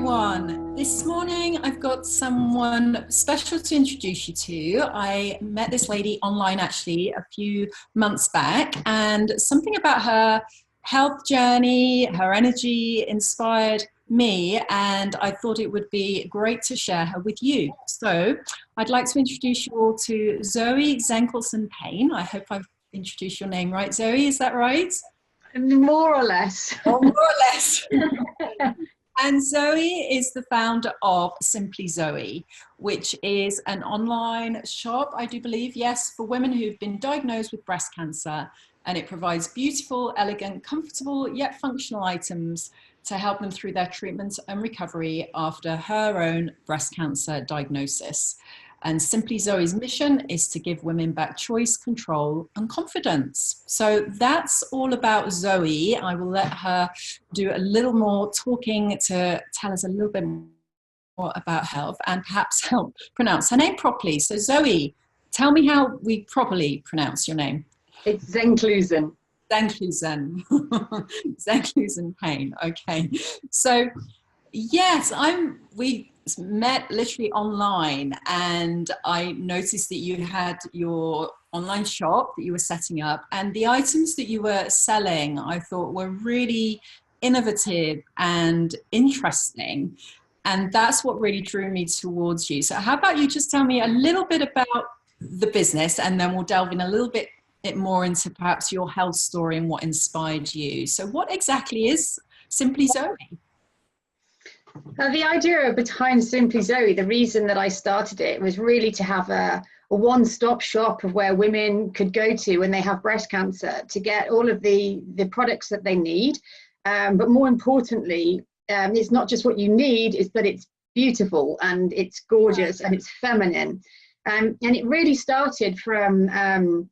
everyone. This morning I've got someone special to introduce you to. I met this lady online actually a few months back, and something about her health journey, her energy inspired me, and I thought it would be great to share her with you. So I'd like to introduce you all to Zoe Zenkelson-Payne. I hope I've introduced your name right, Zoe, is that right? More or less. Oh, more or less. And Zoe is the founder of Simply Zoe, which is an online shop, I do believe, yes, for women who've been diagnosed with breast cancer. And it provides beautiful, elegant, comfortable, yet functional items to help them through their treatment and recovery after her own breast cancer diagnosis. And Simply Zoe's mission is to give women back choice, control, and confidence. So that's all about Zoe. I will let her do a little more talking to tell us a little bit more about health and perhaps help pronounce her name properly. So Zoe, tell me how we properly pronounce your name. It's Zenkelson. Zenkelson. Zenkelson-Payne. Okay. So yes, we met literally online, and I noticed that you had your online shop that you were setting up, and the items that you were selling I thought were really innovative and interesting, and that's what really drew me towards you. So how about you just tell me a little bit about the business, and then we'll delve in a little bit more into perhaps your health story and what inspired you. So what exactly is Simply Zoe? The idea behind Simply Zoe, the reason that I started it was really to have a one-stop shop of where women could go to when they have breast cancer to get all of the products that they need. But more importantly, it's not just what you need, it's that it's beautiful and it's gorgeous and it's feminine. And it really started from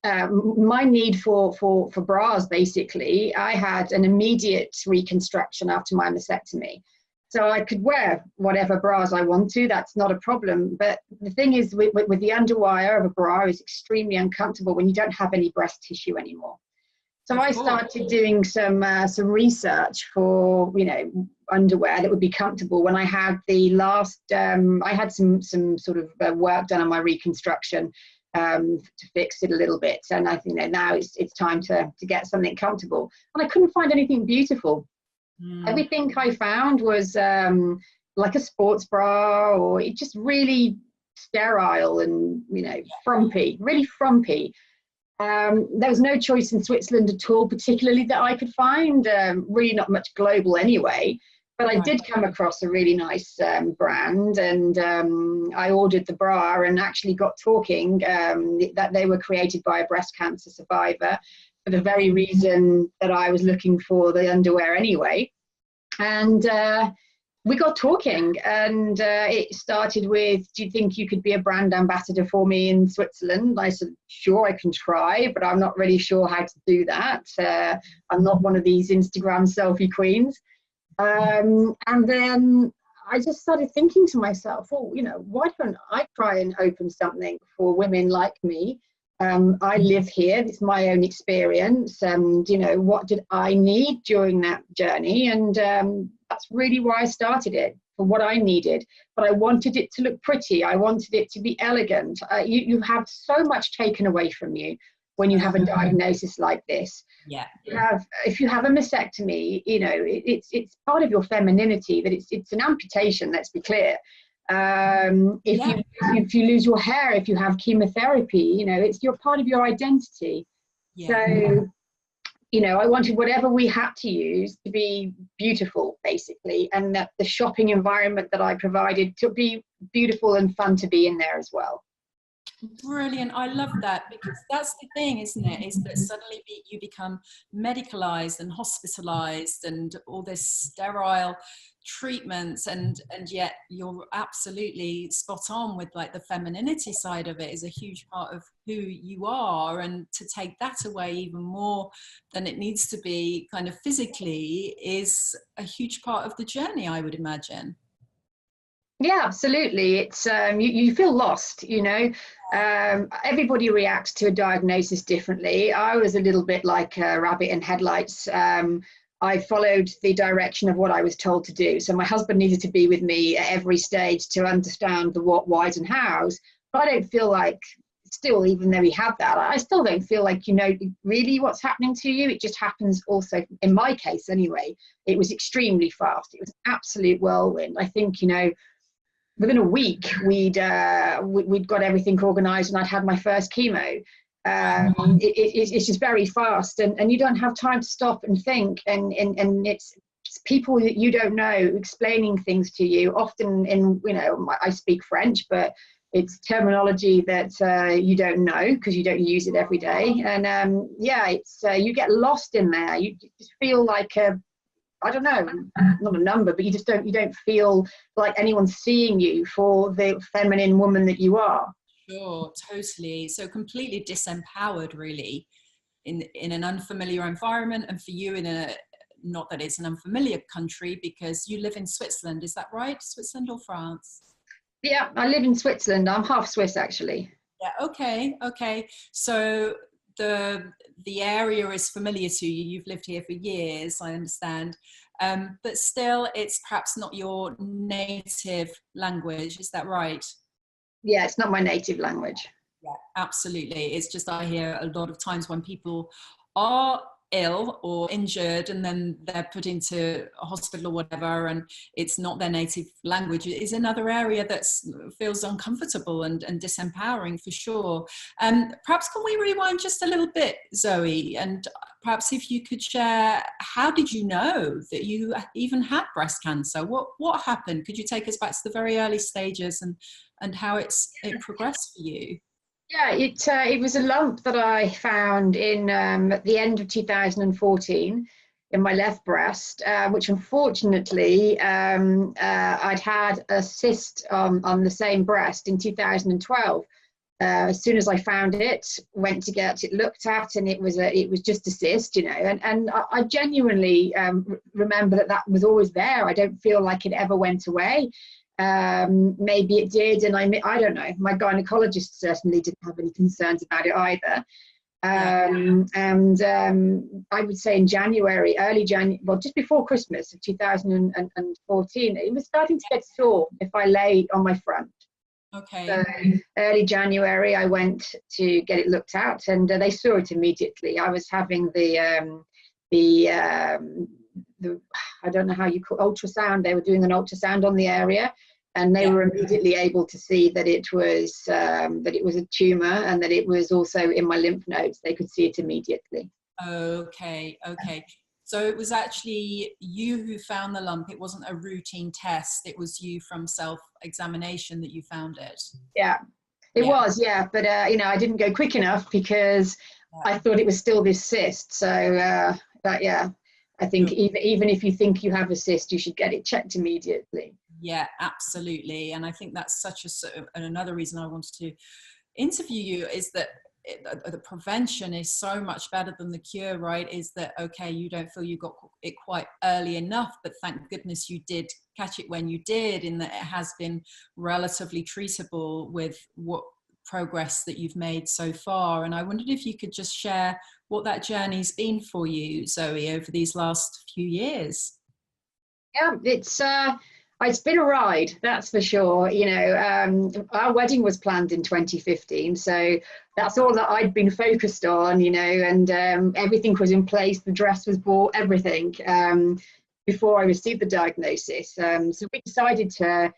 my need for bras, basically. I had an immediate reconstruction after my mastectomy. So I could wear whatever bras I want to, that's not a problem. But the thing is, with the underwire of a bra is extremely uncomfortable when you don't have any breast tissue anymore. So I started doing some research for, underwear that would be comfortable. When I had the last, I had some sort of work done on my reconstruction to fix it a little bit. And I think that now it's time to get something comfortable. And I couldn't find anything beautiful. Everything I found was like a sports bra, or it just really sterile and frumpy, really frumpy. There was no choice in Switzerland at all, particularly that I could find. Really not much global anyway, but I did come across a really nice brand, and I ordered the bra and actually got talking that they were created by a breast cancer survivor, for the very reason that I was looking for the underwear anyway. And we got talking, and it started with, do you think you could be a brand ambassador for me in Switzerland? I said, sure, I can try, but I'm not really sure how to do that. I'm not one of these Instagram selfie queens. And then I just started thinking to myself, why don't I try and open something for women like me? I live here, it's my own experience, and what did I need during that journey? And that's really why I started it, for what I needed. But I wanted it to look pretty, I wanted it to be elegant. You have so much taken away from you when you have a diagnosis like this. Yeah. If you have a mastectomy, it's part of your femininity, that it's an amputation, let's be clear. If you lose your hair, if you have chemotherapy, you're part of your identity. So I wanted whatever we had to use to be beautiful, basically, and that the shopping environment that I provided to be beautiful and fun to be in there as well. Brilliant. I love that, because that's the thing, isn't it? Is that suddenly you become medicalized and hospitalized and all this sterile treatments, and yet you're absolutely spot on with like the femininity side of it is a huge part of who you are, and to take that away even more than it needs to be kind of physically is a huge part of the journey, I would imagine. Yeah, absolutely. It's you feel lost, everybody reacts to a diagnosis differently. I was a little bit like a rabbit in headlights. I followed the direction of what I was told to do. So my husband needed to be with me at every stage to understand the what, whys and hows. But I don't feel like, still, even though we have that, I still don't feel like you know really what's happening to you. It just happens also, in my case anyway, it was extremely fast. It was an absolute whirlwind. I think, you know, within a week we'd got everything organized and I'd had my first chemo. It's just very fast, and you don't have time to stop and think, and it's people that you don't know explaining things to you, often in, you know, I speak French, but it's terminology that you don't know because you don't use it every day. And yeah, it's you get lost in there. You just feel like a, I don't know, not a number, but you don't feel like anyone's seeing you for the feminine woman that you are. Sure, totally. So completely disempowered, really, in an unfamiliar environment, and for you in a, not that it's an unfamiliar country, because you live in Switzerland. Is that right? Switzerland or France? Yeah, I live in Switzerland. I'm half Swiss, actually. Yeah. Okay. Okay. So the area is familiar to you. You've lived here for years, I understand. But still, it's perhaps not your native language. Is that right? Yeah, it's not my native language. Yeah, absolutely. It's just I hear a lot of times when people are ill or injured and then they're put into a hospital or whatever, and it's not their native language, is another area that feels uncomfortable and disempowering for sure. Perhaps can we rewind just a little bit, Zoe, and perhaps if you could share, how did you know that you even had breast cancer? What happened? Could you take us back to the very early stages and how it progressed for you? Yeah, it was a lump that I found in at the end of 2014 in my left breast, which unfortunately I'd had a cyst on the same breast in 2012. As soon as I found it, went to get it looked at, and it was just a cyst, you know. And I genuinely remember that was always there. I don't feel like it ever went away. Maybe it did, and I don't know. My gynecologist certainly didn't have any concerns about it either. And I would say in January, early January, well, just before Christmas of 2014, it was starting to get sore if I lay on my front. Okay. So early January, I went to get it looked at, and they saw it immediately. I was having the I don't know how you call ultrasound. They were doing an ultrasound on the area, and they were immediately able to see that it was a tumor, and that it was also in my lymph nodes. They could see it immediately. Okay. Okay. So it was actually you who found the lump. It wasn't a routine test. It was you from self-examination that you found it. Yeah, it was. Yeah, but you know, I didn't go quick enough because I thought it was still this cyst. So, but yeah. I think even if you think you have a cyst, you should get it checked immediately. Yeah, absolutely. And I think that's and another reason I wanted to interview you is that the prevention is so much better than the cure, right? Is that, okay, you don't feel you got it quite early enough, but thank goodness you did catch it when you did, in that it has been relatively treatable with what progress that you've made so far. And I wondered if you could just share what that journey's been for you, Zoe, over these last few years. Yeah, it's been a ride, that's for sure. You know, our wedding was planned in 2015, so that's all that I'd been focused on, you know, and everything was in place. The dress was bought, everything, before I received the diagnosis. So we decided to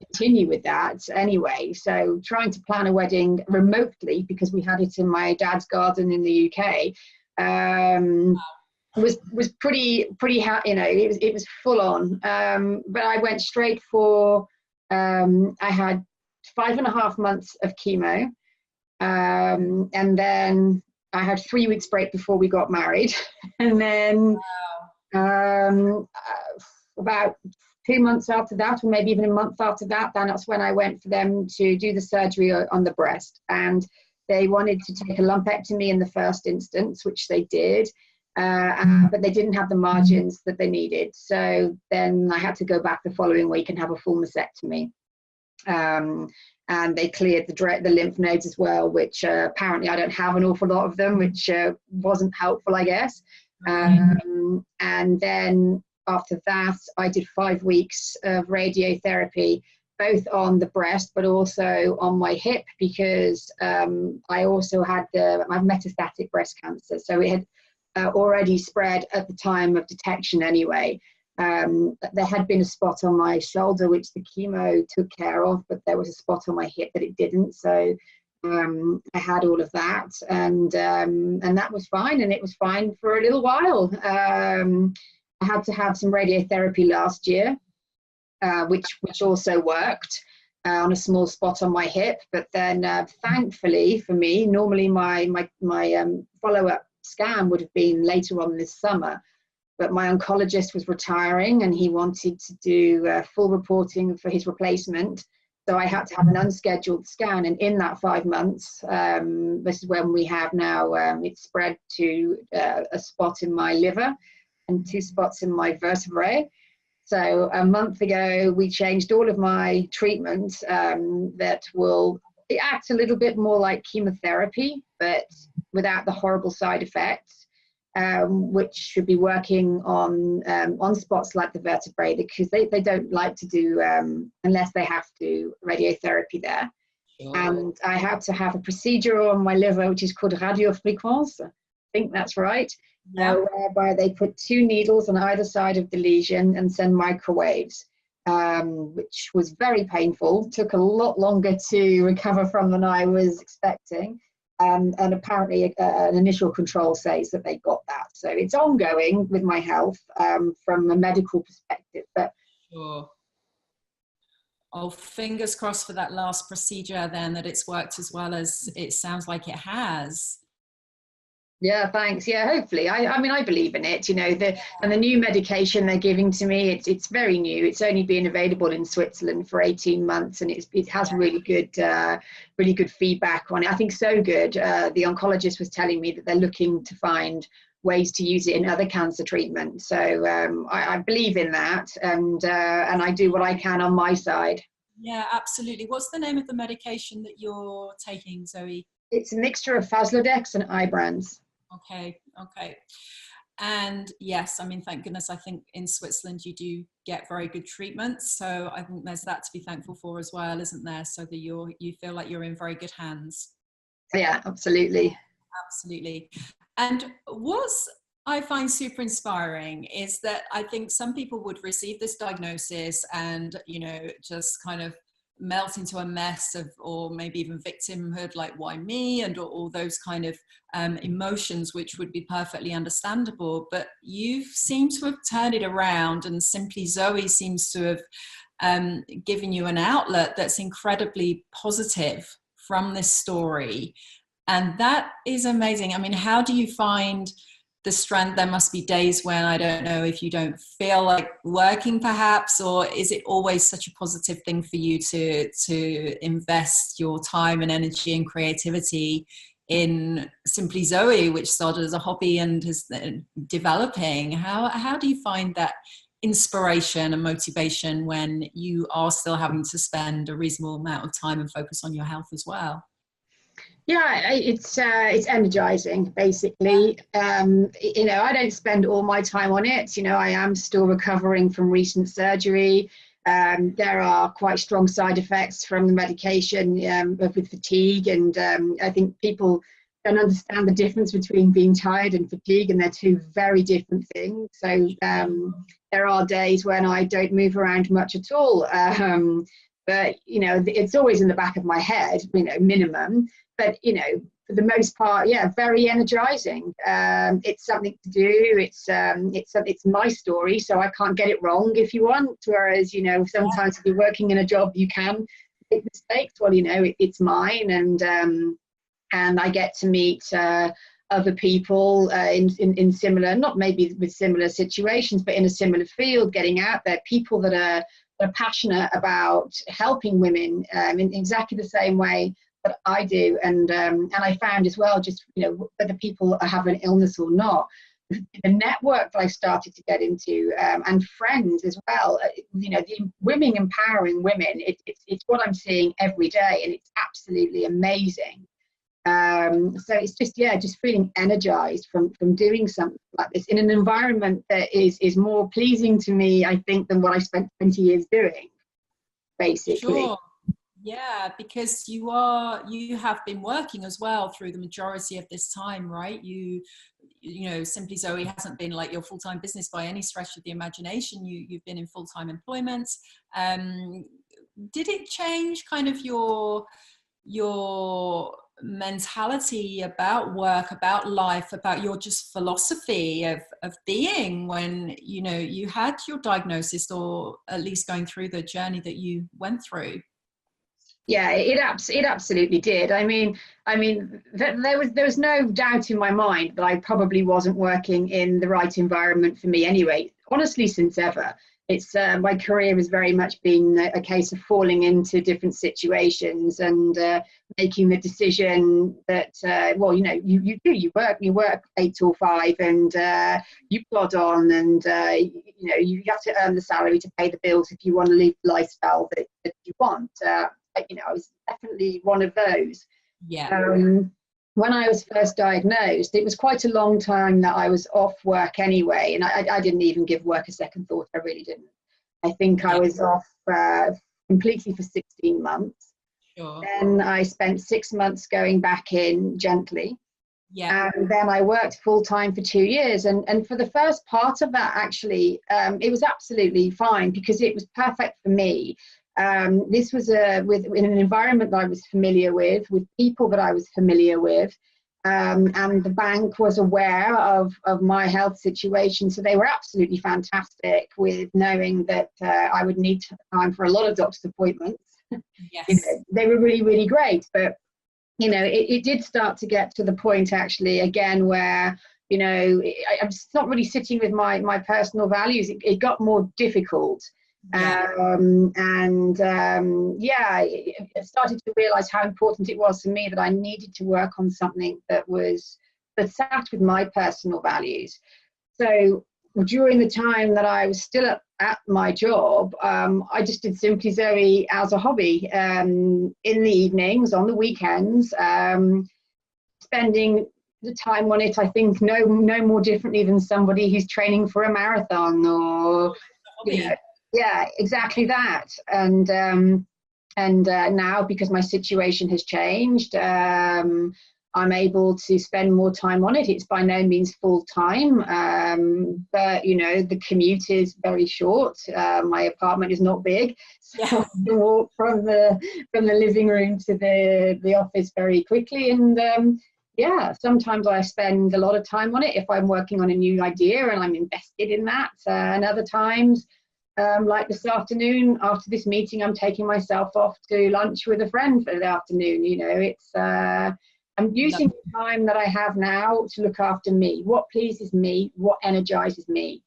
continue with that anyway. So trying to plan a wedding remotely, because we had it in my dad's garden in the UK, was pretty you know, it was full on. But I went straight for I had 5.5 months of chemo, and then I had 3 weeks break before we got married, and then about 2 months after that, or maybe even a month after that, then that's when I went for them to do the surgery on the breast. And they wanted to take a lumpectomy in the first instance, which they did, but they didn't have the margins that they needed. So then I had to go back the following week and have a full mastectomy. And they cleared the lymph nodes as well, which apparently I don't have an awful lot of them, which wasn't helpful, I guess. And then after that, I did 5 weeks of radiotherapy, both on the breast, but also on my hip, because I also had my metastatic breast cancer. So it had already spread at the time of detection anyway. There had been a spot on my shoulder, which the chemo took care of, but there was a spot on my hip that it didn't. So I had all of that, and that was fine, and it was fine for a little while. I had to have some radiotherapy last year, which also worked on a small spot on my hip. But then, thankfully for me, normally my follow-up scan would have been later on this summer. But my oncologist was retiring, and he wanted to do full reporting for his replacement. So I had to have an unscheduled scan. And in that 5 months, this is when we have now, it's spread to a spot in my liver and 2 spots in my vertebrae. So a month ago, we changed all of my treatment that will act a little bit more like chemotherapy, but without the horrible side effects. Which should be working on spots like the vertebrae, because they don't like to do, unless they have to, radiotherapy there. Sure. And I had to have a procedure on my liver, which is called radiofrequence. I think that's right. Yeah. Whereby they put 2 needles on either side of the lesion and send microwaves, which was very painful. Took a lot longer to recover from than I was expecting. And apparently an initial control says that they got that. So it's ongoing with my health from a medical perspective. But sure. Oh, fingers crossed for that last procedure then, that it's worked as well as it sounds like it has. Yeah, thanks. Yeah, hopefully. I mean, I believe in it, and the new medication they're giving to me, it's very new. It's only been available in Switzerland for 18 months, and it has really good feedback on it. I think so good. The oncologist was telling me that they're looking to find ways to use it in other cancer treatment. So I believe in that, and I do what I can on my side. Yeah, absolutely. What's the name of the medication that you're taking, Zoe? It's a mixture of Faslodex and Ibrance. Okay. And yes, I mean, thank goodness, I think in Switzerland you do get very good treatments. So I think there's that to be thankful for as well, isn't there? So that you feel like you're in very good hands. Yeah, absolutely. Absolutely. And what I find super inspiring is that I think some people would receive this diagnosis and, just kind of melt into a mess of, or maybe even victimhood, like why me, and all those kind of emotions, which would be perfectly understandable. But you seem to have turned it around, and Simply Zoe seems to have given you an outlet that's incredibly positive from this story. And that is amazing. I mean, how do you find the strength? There must be days when, I don't know, if you don't feel like working perhaps, or is it always such a positive thing for you to invest your time and energy and creativity in Simply Zoe, which started as a hobby and is developing? How do you find that inspiration and motivation when you are still having to spend a reasonable amount of time and focus on your health as well? Yeah, it's energizing, basically. I don't spend all my time on it. I am still recovering from recent surgery. There are quite strong side effects from the medication with fatigue, and I think people don't understand the difference between being tired and fatigue, and they're 2 very different things. So there are days when I don't move around much at all. But it's always in the back of my head, minimum. But for the most part, yeah, very energizing. It's something to do. It's my story, so I can't get it wrong if you want. Whereas sometimes if you're working in a job, you can make mistakes. Well, it's mine, and I get to meet other people in similar, not maybe with similar situations, but in a similar field, getting out there, people that are passionate about helping women in exactly the same way that I do. And I found as well, just, whether people have an illness or not, the network that I started to get into, and friends as well, the women empowering women, it's what I'm seeing every day, and it's absolutely amazing. So it's just, yeah, just feeling energized from doing something like this in an environment that is more pleasing to me, I think, than what I spent 20 years doing, basically. Sure. Yeah, because you have been working as well through the majority of this time, right? You know, Simply Zoe hasn't been like your full-time business by any stretch of the imagination. You've been in full-time employment. Did it change kind of your mentality about work, about life, about your just philosophy of being when, you know, you had your diagnosis, or at least going through the journey that you went through? Yeah, it absolutely did. I mean, there was no doubt in my mind that I probably wasn't working in the right environment for me anyway. Honestly, since ever, it's my career has very much been a case of falling into different situations and making the decision that well, you know, you work 8 till 5, and you plod on, and you know, you have to earn the salary to pay the bills if you want to live the lifestyle that you want. You know, I was definitely one of those. Yeah. When I was first diagnosed, it was quite a long time that I was off work anyway, and I didn't even give work a second thought. I really didn't. I think I was off completely for 16 months. Sure. Then I spent 6 months going back in gently. Yeah. And then I worked full time for 2 years. And for the first part of that, actually, it was absolutely fine because it was perfect for me. This was in an environment that I was familiar with people that I was familiar with, and the bank was aware of my health situation, so they were absolutely fantastic with knowing that I would need time for a lot of doctor's appointments. Yes. You know, they were really, really great, but you know, it did start to get to the point actually again where, you know, I'm just not really sitting with my personal values. It got more difficult. Yeah. I started to realize how important it was to me that I needed to work on something that sat with my personal values. So during the time that I was still at my job, I just did Simply Zoe as a hobby, in the evenings, on the weekends, spending the time on it, I think no more differently than somebody who's training for a marathon, or you know, yeah, exactly that. And now, because my situation has changed, I'm able to spend more time on it. It's by no means full time, but you know, the commute is very short. My apartment is not big, so I can walk from the living room to the office very quickly. And yeah, sometimes I spend a lot of time on it if I'm working on a new idea and I'm invested in that. And other times, like this afternoon, after this meeting, I'm taking myself off to lunch with a friend for the afternoon. You know, it's I'm using the time that I have now to look after me. What pleases me, what energizes me.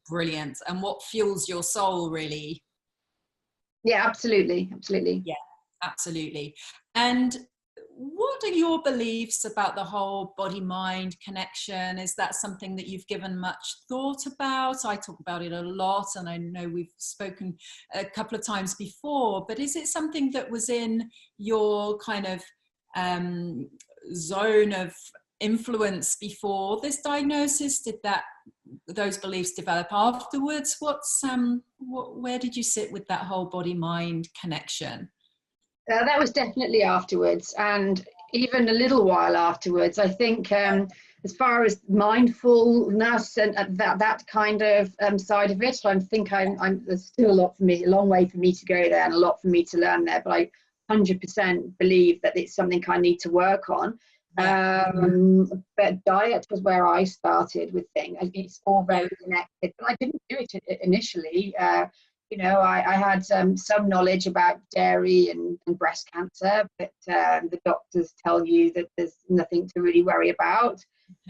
Brilliant. And what fuels your soul, really. Yeah, absolutely. Yeah, absolutely. And what are your beliefs about the whole body-mind connection? Is that something that you've given much thought about? I talk about it a lot, and I know we've spoken a couple of times before, but is it something that was in your kind of zone of influence before this diagnosis? Did those beliefs develop afterwards? Where did you sit with that whole body-mind connection? That was definitely afterwards, and even a little while afterwards. I think as far as mindfulness and that kind of side of it, I think there's still a long way for me to go there, and a lot for me to learn there. But I 100% believe that it's something I need to work on. Yeah. But diet was where I started with things. It's all very connected, but I didn't do it initially. You know, I had some knowledge about dairy and breast cancer, but the doctors tell you that there's nothing to really worry about.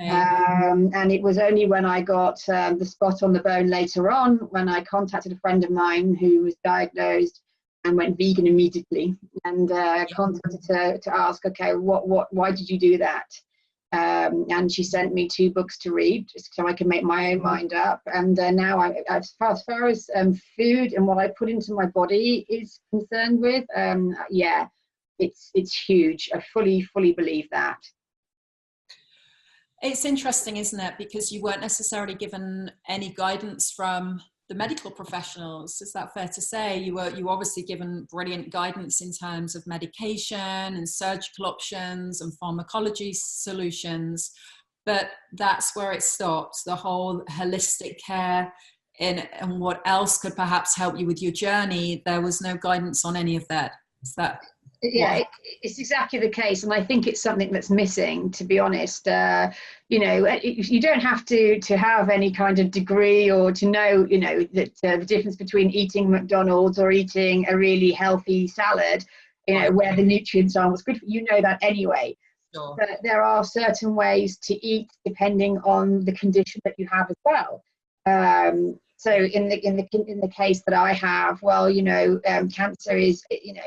Okay. And it was only when I got the spot on the bone later on, when I contacted a friend of mine who was diagnosed and went vegan immediately, and contacted her to ask, okay, why did you do that? And she sent me 2 books to read just so I can make my own mind up. And now, as far as food and what I put into my body is concerned with, yeah, it's huge. I fully believe that. It's interesting, isn't it? Because you weren't necessarily given any guidance from the medical professionals. Is that fair to say? You were obviously given brilliant guidance in terms of medication and surgical options and pharmacology solutions, but that's where it stops. The whole holistic care and what else could perhaps help you with your journey, there was no guidance on any of that. Is that Yeah, it's exactly the case, and I think it's something that's missing, to be honest. You know, you don't have to have any kind of degree or to know, you know, that the difference between eating McDonald's or eating a really healthy salad, you know, where the nutrients are, what's good for you, know that anyway. Sure. But there are certain ways to eat depending on the condition that you have as well. So in the case that I have, well, you know, cancer is, you know,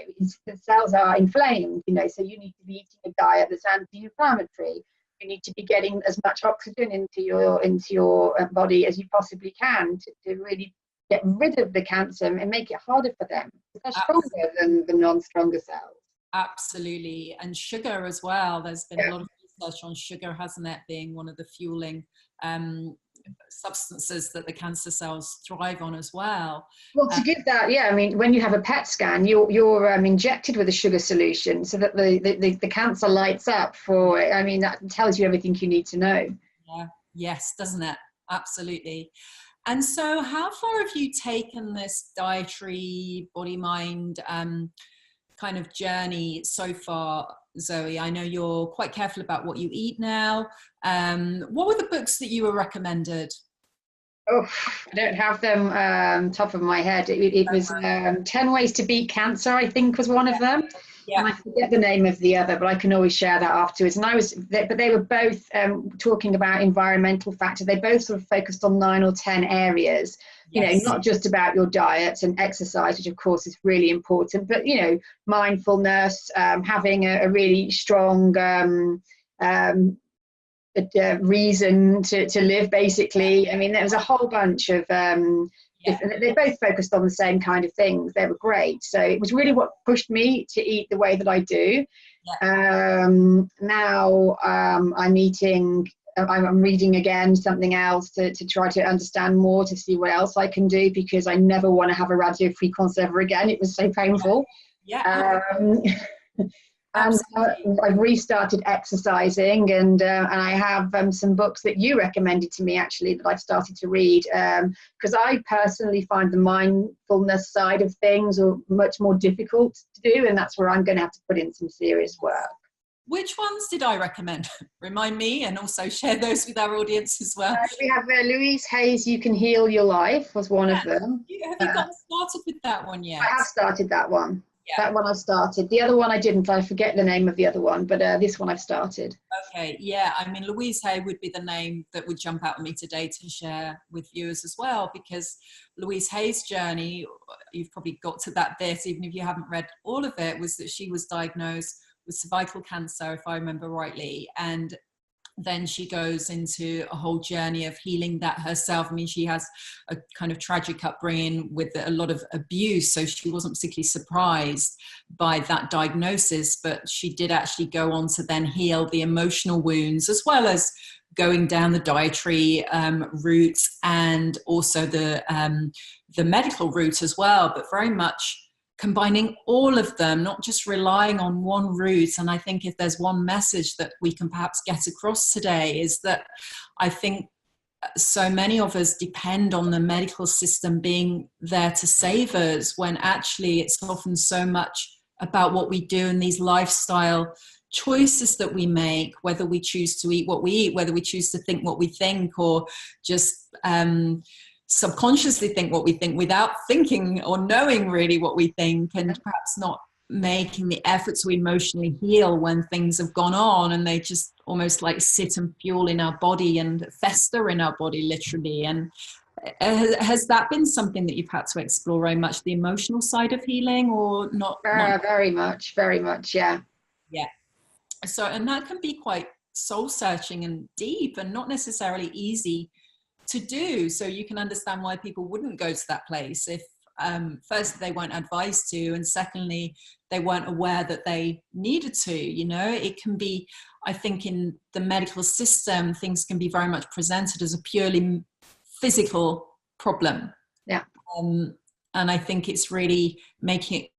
the cells are inflamed, you know, so you need to be eating a diet that's anti-inflammatory. You need to be getting as much oxygen into your body as you possibly can to really get rid of the cancer and make it harder for them. They're stronger than the non-stronger cells. Absolutely. And sugar as well. There's been a lot of research on sugar, hasn't it, being one of the fueling substances that the cancer cells thrive on as well. Well, to give that, yeah, I mean, when you have a PET scan, you're injected with a sugar solution so that the cancer lights up for, I mean, that tells you everything you need to know. Yeah. Yes, doesn't it? Absolutely. And so how far have you taken this dietary body-mind kind of journey so far, Zoe? I know you're quite careful about what you eat now. What were the books that you were recommended? Oh, I don't have them top of my head. It was 10 Ways to Beat Cancer, I think, was one of them. Yeah. And I forget the name of the other, but I can always share that afterwards. And but they were both talking about environmental factors. They both sort of focused on 9 or 10 areas. You know, not just about your diet and exercise, which of course is really important, but, you know, mindfulness, having a really strong reason to live, basically. I mean, there was a whole bunch of they both focused on the same kind of things. They were great. So it was really what pushed me to eat the way that I do. Now I'm reading again something else to try to understand more, to see what else I can do, because I never want to have a radio frequency ever again. It was so painful. And I've restarted exercising, and I have some books that you recommended to me, actually, that I've started to read, because I personally find the mindfulness side of things are much more difficult to do, and that's where I'm going to have to put in some serious work. Which ones did I recommend? Remind me, and also share those with our audience as well. We have Louise Hay's You Can Heal Your Life was one of them. Have you gotten started with that one yet? I have started that one. That one I've started. The other one I didn't. I forget the name of the other one, but this one I've started. Okay, yeah. I mean, Louise Hay would be the name that would jump out at me today to share with viewers as well, because Louise Hay's journey, you've probably got to that bit, even if you haven't read all of it, was that she was diagnosed with cervical cancer, if I remember rightly, and then she goes into a whole journey of healing that herself. I mean, she has a kind of tragic upbringing with a lot of abuse, so she wasn't particularly surprised by that diagnosis, but she did actually go on to then heal the emotional wounds, as well as going down the dietary route and also the medical route as well, but very much combining all of them, not just relying on one route. And I think if there's one message that we can perhaps get across today, is that I think so many of us depend on the medical system being there to save us, when actually it's often so much about what we do and these lifestyle choices that we make, whether we choose to eat what we eat, whether we choose to think what we think, or just subconsciously think what we think without thinking or knowing really what we think, and perhaps not making the effort to emotionally heal when things have gone on and they just almost like sit and fuel in our body and fester in our body, literally. And has that been something that you've had to explore very much, the emotional side of healing, or not? Very much, yeah. So, and that can be quite soul searching and deep and not necessarily easy to do. So you can understand why people wouldn't go to that place if first, they weren't advised to, and secondly, they weren't aware that they needed to. You know, it can be, I think in the medical system, things can be very much presented as a purely physical problem. Yeah. And I think it's really making it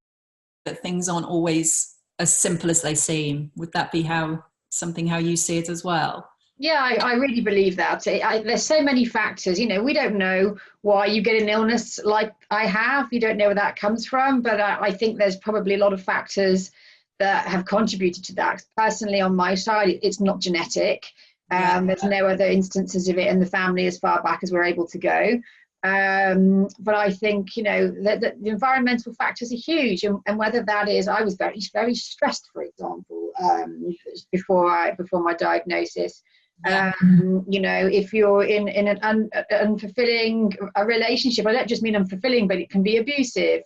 that things aren't always as simple as they seem. Would that be how you see it as well? Yeah, I really believe that. There's so many factors. You know, we don't know why you get an illness like I have. You don't know where that comes from. But I think there's probably a lot of factors that have contributed to that. Personally, on my side, it's not genetic. There's no other instances of it in the family as far back as we're able to go. But I think, you know, the environmental factors are huge. And whether that is, I was very, very stressed, for example, before my diagnosis. You know, if you're in an unfulfilling relationship, I don't just mean unfulfilling, but it can be abusive,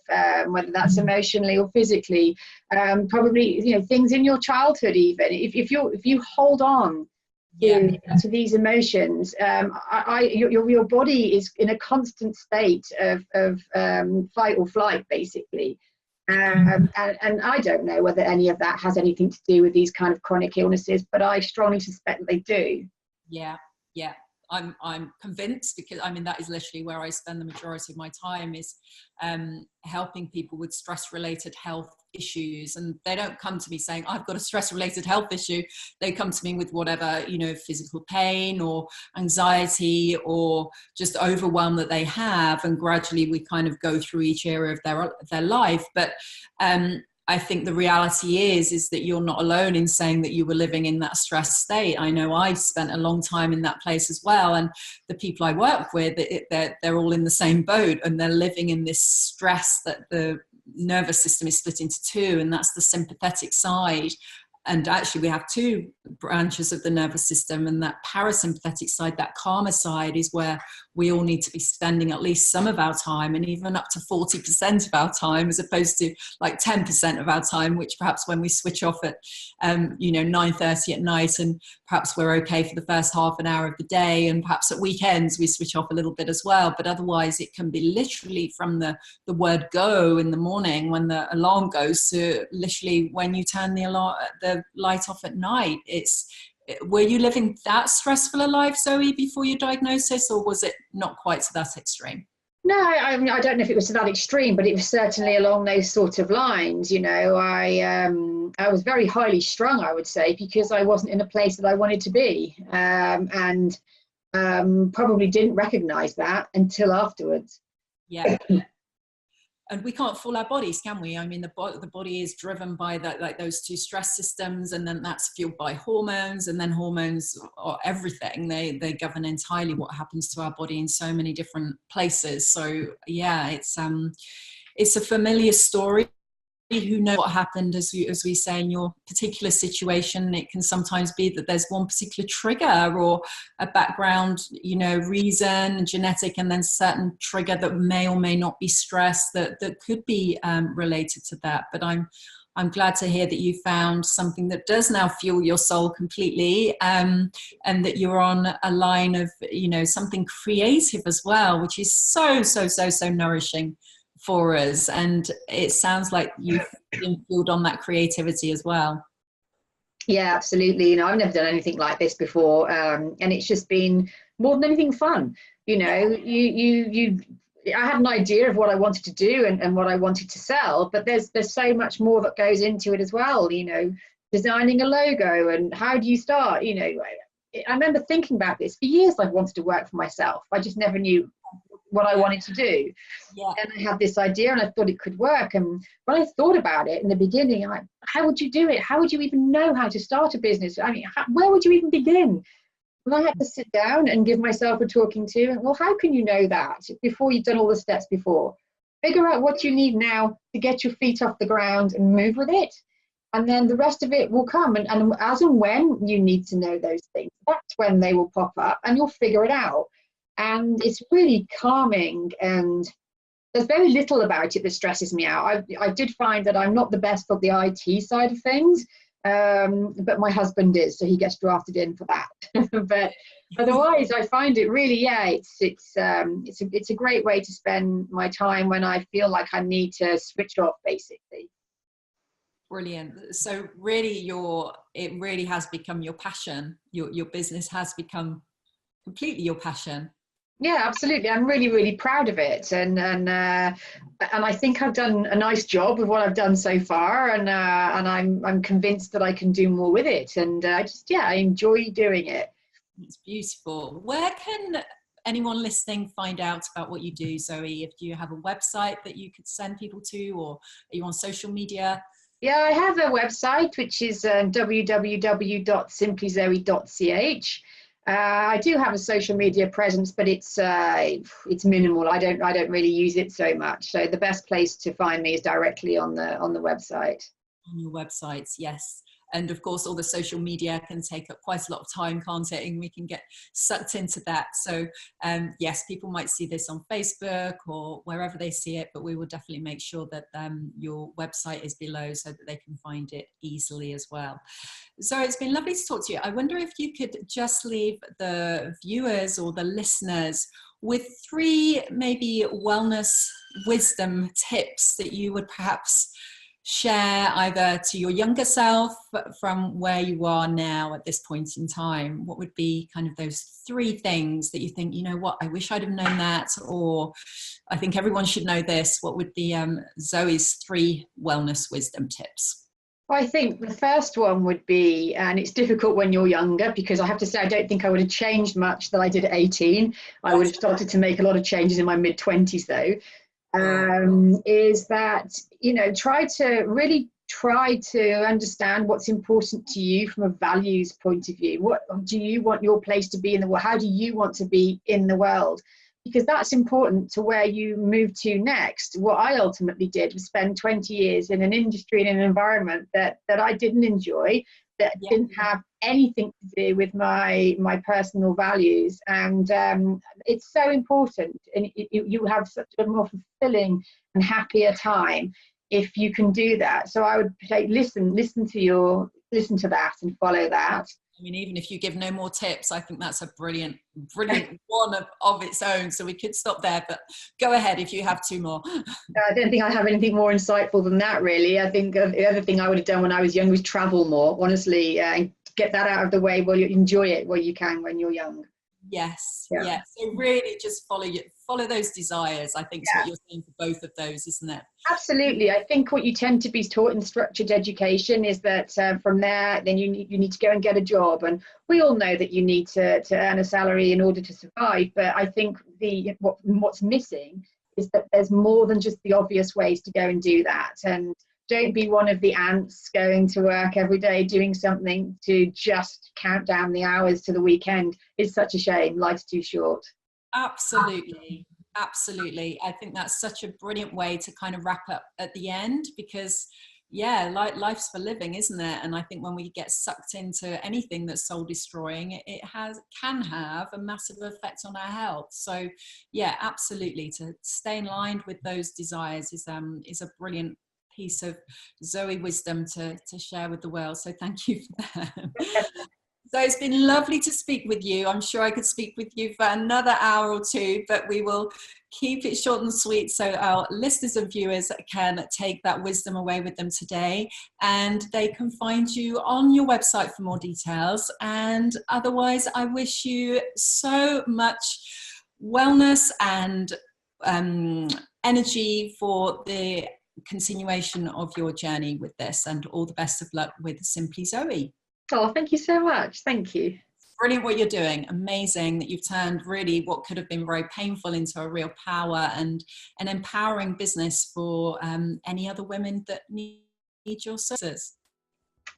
whether that's emotionally or physically. Probably, you know, things in your childhood, even if you hold on to these emotions, your body is in a constant state of fight or flight, basically. And I don't know whether any of that has anything to do with these kind of chronic illnesses, but I strongly suspect that they do. Yeah. I'm convinced, because I mean, that is literally where I spend the majority of my time, is helping people with stress-related health issues. And they don't come to me saying, I've got a stress-related health issue. They come to me with whatever, you know, physical pain or anxiety or just overwhelm that they have. And gradually we kind of go through each area of their life. But I think the reality is that you're not alone in saying that you were living in that stress state. I know I spent a long time in that place as well. And the people I work with, they're all in the same boat, and they're living in this stress that the nervous system is split into two, and that's the sympathetic side. And actually we have two branches of the nervous system, and that parasympathetic side, that calmer side, is where we all need to be spending at least some of our time, and even up to 40% of our time, as opposed to like 10% of our time, which perhaps when we switch off at 9:30 at night, and perhaps we're okay for the first half an hour of the day, and perhaps at weekends we switch off a little bit as well. But otherwise it can be literally from the word go in the morning when the alarm goes, to literally when you turn the light off at night. Were you living that stressful a life, Zoe, before your diagnosis, or was it not quite to that extreme? No, I mean, I don't know if it was to that extreme, but it was certainly along those sort of lines. You know, I was very highly strung, I would say, because I wasn't in a place that I wanted to be, and probably didn't recognize that until afterwards. Yeah. And we can't fool our bodies, can we? I mean, the body is driven by that, like those two stress systems, and then that's fueled by hormones, and then hormones are everything. They govern entirely what happens to our body in so many different places. So yeah, it's a familiar story. Who knows what happened, as we say, in your particular situation. It can sometimes be that there's one particular trigger or a background, you know, reason, genetic, and then certain trigger that may or may not be stress that could be related to that. But I'm glad to hear that you found something that does now fuel your soul completely, and that you're on a line of, you know, something creative as well, which is so nourishing for us. And it sounds like you've been fueled on that creativity as well. Yeah, absolutely. You know, I've never done anything like this before, and it's just been more than anything fun. You know, I had an idea of what I wanted to do and what I wanted to sell, but there's so much more that goes into it as well. You know, designing a logo, and how do you start? You know, I remember thinking about this for years. I've wanted to work for myself. I just never knew what I wanted to do. Yeah. And I had this idea, and I thought it could work. And when I thought about it in the beginning, I'm like, how would you do it? How would you even know how to start a business? I mean, where would you even begin? And I had to sit down and give myself a talking to. And well, how can you know that before you've done all the steps before? Figure out what you need now to get your feet off the ground and move with it. And then the rest of it will come. And as and when you need to know those things, that's when they will pop up, and you'll figure it out. And it's really calming, and there's very little about it that stresses me out. I did find that I'm not the best for the IT side of things. but my husband is, so he gets drafted in for that. But otherwise, I find it really, yeah, it's a great way to spend my time when I feel like I need to switch off, basically. Brilliant. So really it really has become your passion. Your business has become completely your passion. Yeah, absolutely. I'm really, really proud of it, and I think I've done a nice job with what I've done so far, and I'm convinced that I can do more with it, and I enjoy doing it. It's beautiful. Where can anyone listening find out about what you do, Zoe? If you have a website that you could send people to, or are you on social media? Yeah, I have a website which is www.simplyzoe.ch. I do have a social media presence, but it's minimal. I don't really use it so much. So the best place to find me is directly on the website. On your websites, yes. And of course, all the social media can take up quite a lot of time, can't it? And we can get sucked into that. So yes, people might see this on Facebook or wherever they see it, but we will definitely make sure that your website is below so that they can find it easily as well. So it's been lovely to talk to you. I wonder if you could just leave the viewers or the listeners with 3 maybe wellness wisdom tips that you would perhaps share either to your younger self from where you are now at this point in time. What would be kind of those 3 things that you think, you know what, I wish I'd have known that, or I think everyone should know this? What would be Zoe's 3 wellness wisdom tips? Well, I think the first one would be, and it's difficult when you're younger, because I have to say I don't think I would have changed much that I did at 18. I would have started to make a lot of changes in my mid-20s though. Is that, you know, try to understand what's important to you from a values point of view. What do you want your place to be in the world? How do you want to be in the world? Because that's important to where you move to next. What I ultimately did was spend 20 years in an industry and an environment that I didn't enjoy, that didn't have anything to do with my personal values, and it's so important, and you have such a more fulfilling and happier time if you can do that. So I would say listen to that and follow that. I mean, even if you give no more tips, I think that's a brilliant one of its own. So we could stop there, but go ahead if you have 2 more. I don't think I have anything more insightful than that, really. I think the other thing I would have done when I was young was travel more, honestly, and get that out of the way while you enjoy it while you can when you're young. Yes, yeah. So really just follow those desires, I think is what you're saying for both of those, isn't it? Absolutely. I think what you tend to be taught in structured education is that from there, then you need to go and get a job. And we all know that you need to earn a salary in order to survive. But I think what's missing is that there's more than just the obvious ways to go and do that. And don't be one of the ants going to work every day doing something to just count down the hours to the weekend. It's such a shame. Life's too short. Absolutely. Absolutely. I think that's such a brilliant way to kind of wrap up at the end, because life's for living, isn't it? And I think when we get sucked into anything that's soul destroying, it can have a massive effect on our health. So yeah, absolutely, to stay in line with those desires is a brilliant piece of Zoe wisdom to share with the world. So thank you for that. So it's been lovely to speak with you. I'm sure I could speak with you for another hour or 2, but we will keep it short and sweet so our listeners and viewers can take that wisdom away with them today, and they can find you on your website for more details. And otherwise, I wish you so much wellness and energy for the continuation of your journey with this, and all the best of luck with Simply Zoe. Oh, thank you so much. Thank you. Brilliant what you're doing. Amazing that you've turned really what could have been very painful into a real power and an empowering business for any other women that need your services.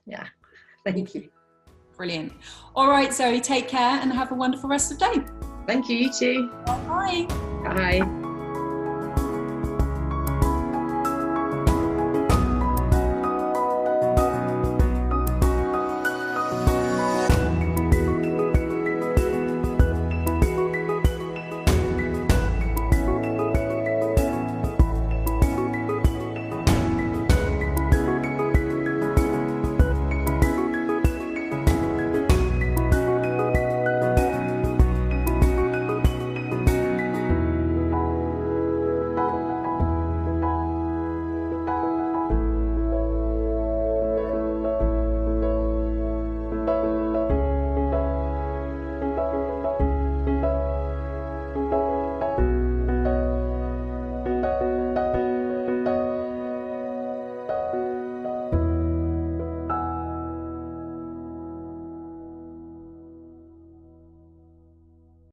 Yeah, thank you. Brilliant. All right, Zoe, take care and have a wonderful rest of the day. Thank you, you too. Bye. Bye.